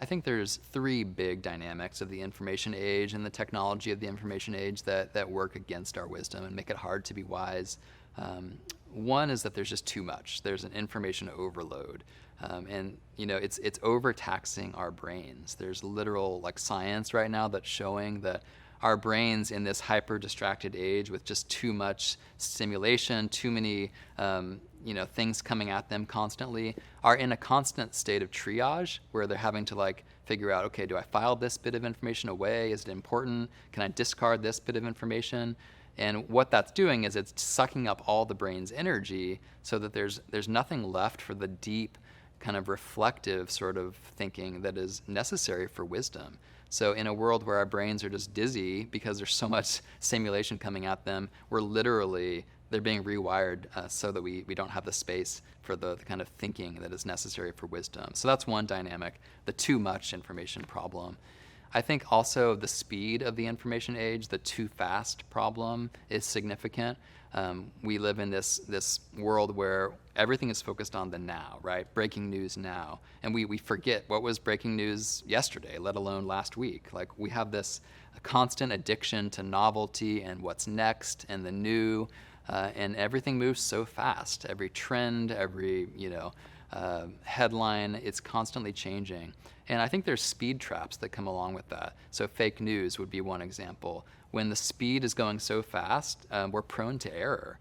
I think there's three big dynamics of the information age and the technology of the information age that work against our wisdom and make it hard to be wise. One is that there's just too much. There's an information overload. And it's overtaxing our brains. There's literal science right now that's showing that our brains in this hyper distracted age with just too much stimulation, too many things coming at them constantly, are in a constant state of triage where they're having to figure out, okay, do I file this bit of information away? Is it important? Can I discard this bit of information? And what that's doing is it's sucking up all the brain's energy so that there's nothing left for the deep kind of reflective sort of thinking that is necessary for wisdom. So in a world where our brains are just dizzy because there's so much stimulation coming at them, they're being rewired so that we don't have the space for the kind of thinking that is necessary for wisdom. So that's one dynamic, the too much information problem. I think also the speed of the information age, the too fast problem, is significant. We live in this world where everything is focused on the now, right? Breaking news now. And we forget what was breaking news yesterday, let alone last week. We have this constant addiction to novelty and what's next and the new, and everything moves so fast. Every trend, every headline, it's constantly changing. And I think there's speed traps that come along with that. So fake news would be one example. When the speed is going so fast, we're prone to error.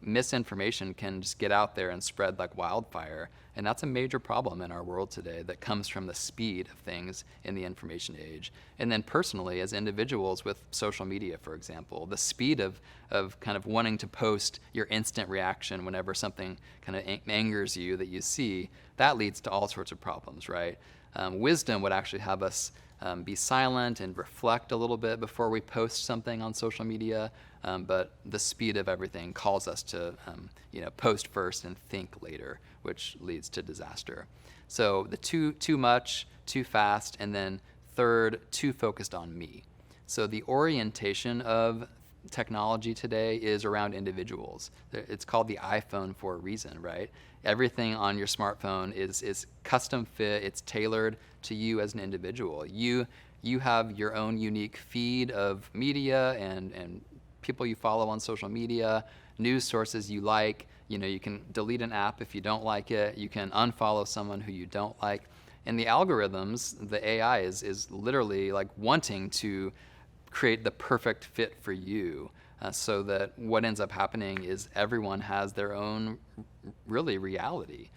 Misinformation can just get out there and spread like wildfire. And that's a major problem in our world today that comes from the speed of things in the information age. And then personally, as individuals with social media, for example, the speed of kind of wanting to post your instant reaction whenever something kind of angers you that you see, that leads to all sorts of problems, right? Wisdom would actually have us be silent and reflect a little bit before we post something on social media, but the speed of everything calls us to post first and think later, which leads to disaster. So the too much, too fast, and then third, too focused on me. So the orientation of technology today is around individuals. It's called the iPhone for a reason, right? Everything on your smartphone is custom fit, it's tailored to you as an individual. You have your own unique feed of media and people you follow on social media, news sources you like. You can delete an app if you don't like it. You can unfollow someone who you don't like. And the algorithms, the AI is literally wanting to create the perfect fit for you, so that what ends up happening is everyone has their own really reality.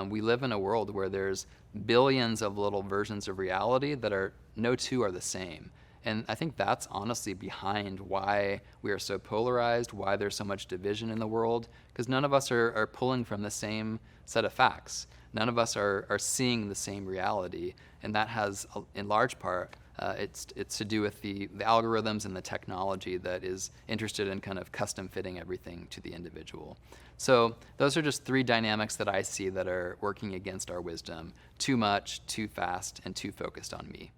We live in a world where there's billions of little versions of reality that no two are the same. And I think that's honestly behind why we are so polarized, why there's so much division in the world, because none of us are pulling from the same set of facts. None of us are seeing the same reality, and that has, in large part, it's to do with the algorithms and the technology that is interested in kind of custom fitting everything to the individual. So those are just three dynamics that I see that are working against our wisdom: too much, too fast, and too focused on me.